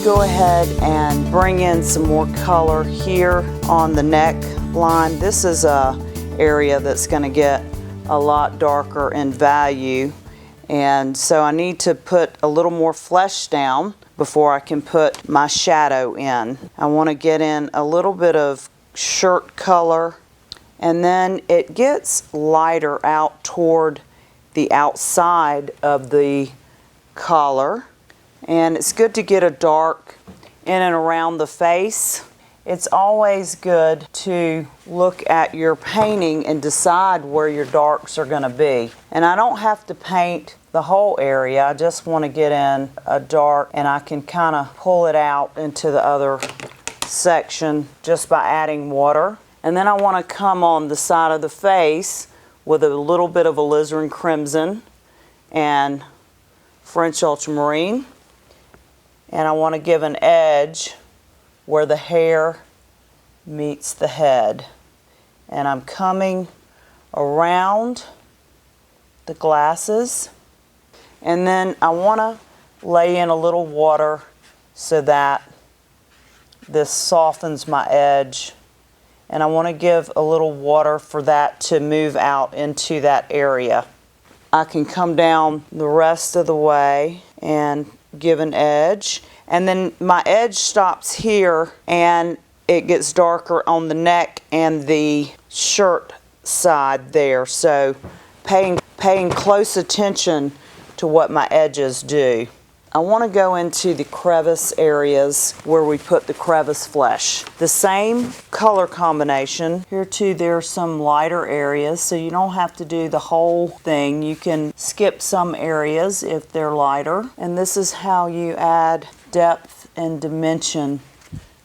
go ahead and bring in some more color here on the neck line. This is a area that's going to get a lot darker in value, and so I need to put a little more flesh down before I can put my shadow in. I want to get in a little bit of shirt color, and then it gets lighter out toward the outside of the collar, and it's good to get a dark in and around the face. It's always good to look at your painting and decide where your darks are going to be. And I don't have to paint the whole area, I just want to get in a dark, and I can kind of pull it out into the other section just by adding water. And then I want to come on the side of the face with a little bit of alizarin crimson and French ultramarine, and I want to give an edge where the hair meets the head, and I'm coming around the glasses, and then I want to lay in a little water so that this softens my edge. And I want to give a little water for that to move out into that area. I can come down the rest of the way and give an edge. And then my edge stops here and it gets darker on the neck and the shirt side there. So paying close attention to what my edges do. I want to go into the crevice areas where we put the crevice flesh. The same color combination. Here too there are some lighter areas, so you don't have to do the whole thing. You can skip some areas if they're lighter. And this is how you add depth and dimension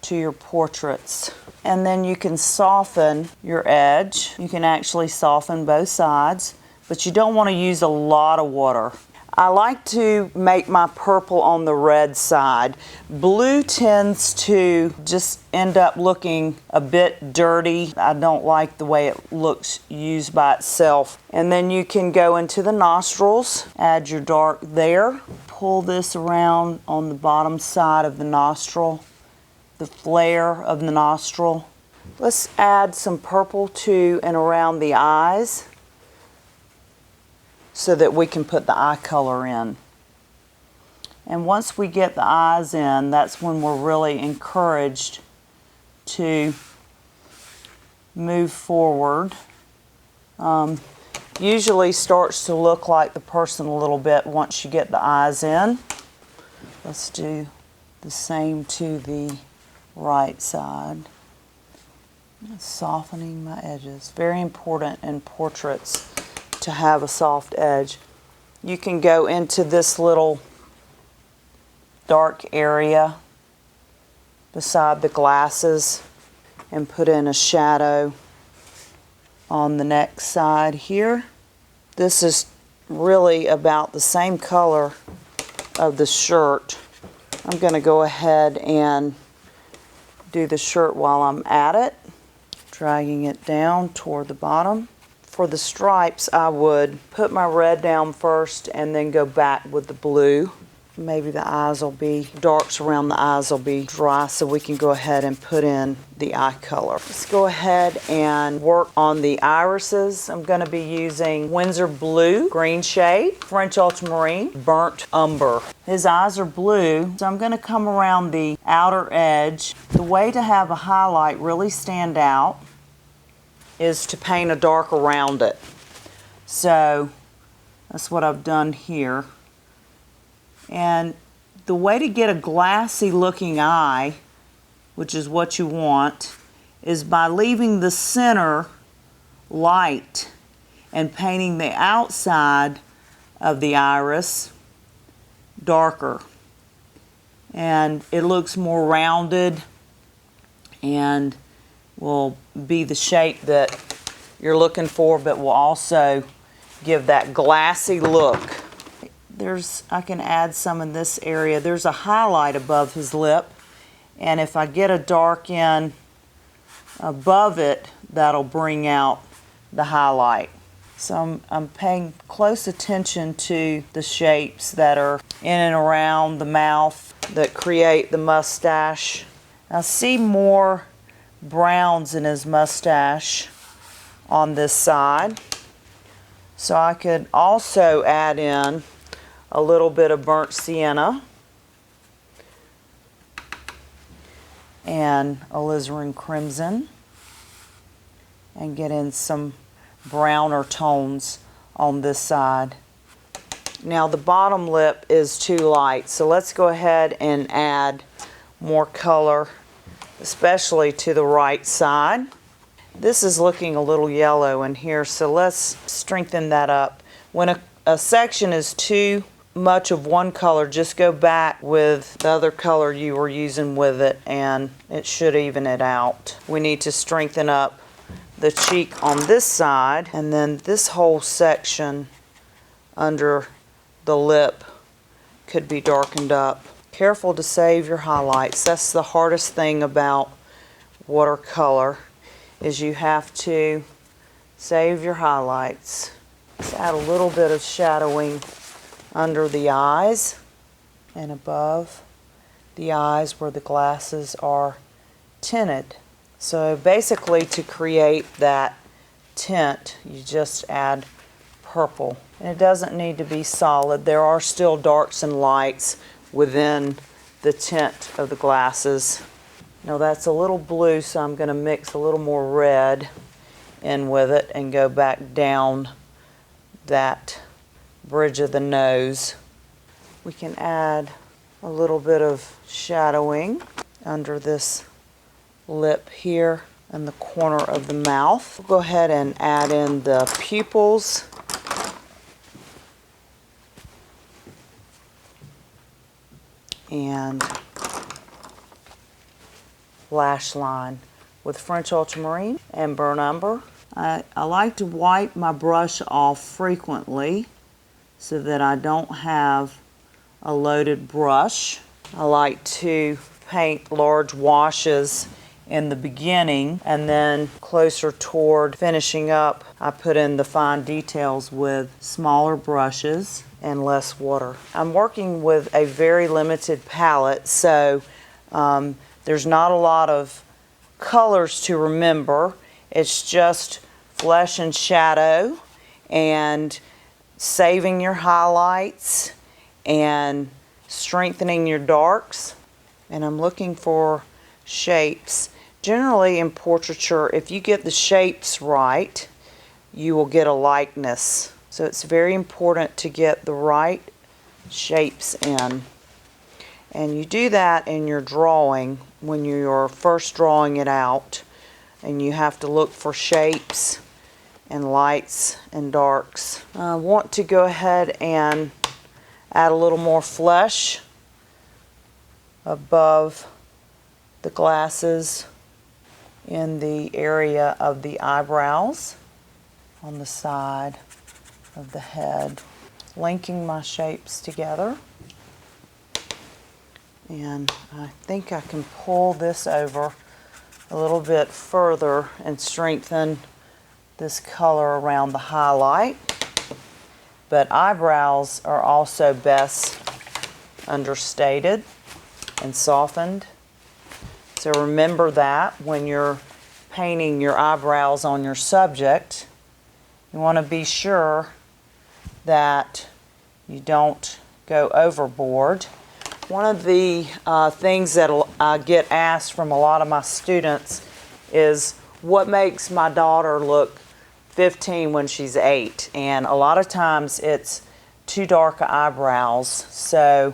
to your portraits. And then you can soften your edge. You can actually soften both sides, but you don't want to use a lot of water. I like to make my purple on the red side. Blue tends to just end up looking a bit dirty. I don't like the way it looks used by itself. And then you can go into the nostrils, add your dark there. Pull this around on the bottom side of the nostril, the flare of the nostril. Let's add some purple to and around the eyes, so that we can put the eye color in. And once we get the eyes in, that's when we're really encouraged to move forward. Usually starts to look like the person a little bit once you get the eyes in. Let's do the same to the right side. Softening my edges. Very important in portraits to have a soft edge. You can go into this little dark area beside the glasses and put in a shadow on the neck side here. This is really about the same color of the shirt. I'm going to go ahead and do the shirt while I'm at it, dragging it down toward the bottom. For the stripes, I would put my red down first and then go back with the blue. Maybe the eyes will be, darks around the eyes will be dry, so we can go ahead and put in the eye color. Let's go ahead and work on the irises. I'm going to be using Winsor Blue, green shade, French ultramarine, burnt umber. His eyes are blue, so I'm going to come around the outer edge. The way to have a highlight really stand out is to paint a dark around it. So that's what I've done here. And the way to get a glassy looking eye, which is what you want, is by leaving the center light and painting the outside of the iris darker. And it looks more rounded and will be the shape that you're looking for, but will also give that glassy look. I can add some in this area. There's a highlight above his lip, and if I get a dark in above it, that'll bring out the highlight. So I'm paying close attention to the shapes that are in and around the mouth. that create the mustache. I see more browns in his mustache on this side. So I could also add in a little bit of burnt sienna and alizarin crimson and get in some browner tones on this side. Now the bottom lip is too light, so let's go ahead and add more color, especially to the right side. This is looking a little yellow in here, so let's strengthen that up. When a section is too much of one color, just go back with the other color you were using with it and it should even it out. We need to strengthen up the cheek on this side, and then this whole section under the lip could be darkened up. Careful to save your highlights. That's the hardest thing about watercolor, is you have to save your highlights. Let's add a little bit of shadowing under the eyes and above the eyes where the glasses are tinted. So basically, to create that tint, you just add purple. And it doesn't need to be solid. There are still darks and lights within the tint of the glasses. Now that's a little blue, so I'm going to mix a little more red in with it and go back down that bridge of the nose. We can add a little bit of shadowing under this lip here and the corner of the mouth. We'll go ahead and add in the pupils. And lash line with French ultramarine and burnt umber. I like to wipe my brush off frequently so that I don't have a loaded brush. I like to paint large washes in the beginning, and then closer toward finishing up, I put in the fine details with smaller brushes and less water. I'm working with a very limited palette, so there's not a lot of colors to remember. It's just flesh and shadow and saving your highlights and strengthening your darks. And I'm looking for shapes. Generally in portraiture, if you get the shapes right, you will get a likeness. So it's very important to get the right shapes in. And you do that in your drawing when you're first drawing it out, and you have to look for shapes and lights and darks. I want to go ahead and add a little more flesh above the glasses in the area of the eyebrows on the side of the head, linking my shapes together. And I think I can pull this over a little bit further and strengthen this color around the highlight. But eyebrows are also best understated and softened. So remember that when you're painting your eyebrows on your subject, you want to be sure that you don't go overboard. One of the things that I get asked from a lot of my students is, what makes my daughter look 15 when she's 8? And a lot of times it's too dark eyebrows, so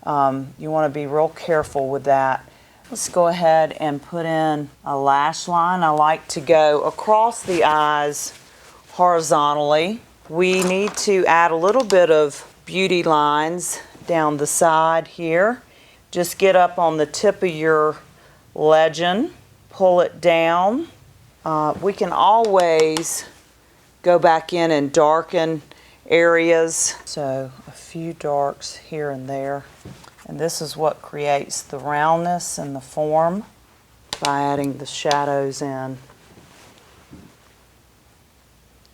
you want to be real careful with that. Let's go ahead and put in a lash line. I like to go across the eyes horizontally. We need to add a little bit of beauty lines down the side here. Just get up on the tip of your legend, pull it down. We can always go back in and darken areas. So a few darks here and there. And this is what creates the roundness and the form by adding the shadows in.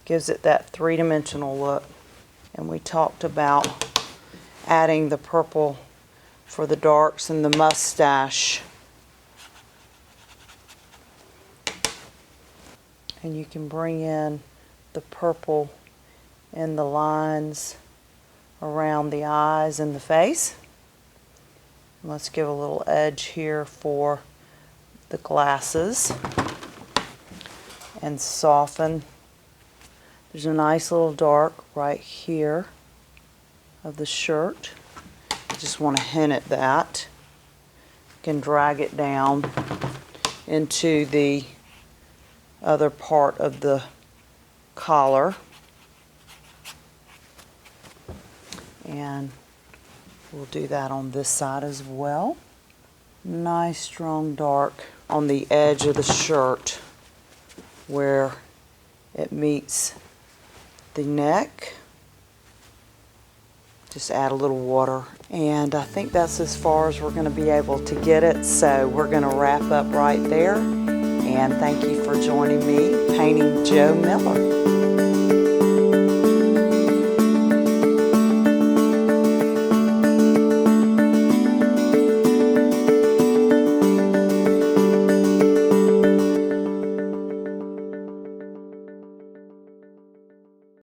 Gives it that three-dimensional look. And we talked about adding the purple for the darks and the mustache. And you can bring in the purple in the lines around the eyes and the face. Let's give a little edge here for the glasses and soften. There's a nice little dark right here of the shirt. I just want to hint at that. You can drag it down into the other part of the collar. And we'll do that on this side as well. Nice strong dark on the edge of the shirt where it meets the neck. Just add a little water. And I think that's as far as we're going to be able to get it. So we're going to wrap up right there. And thank you for joining me, Painting Joe Miller.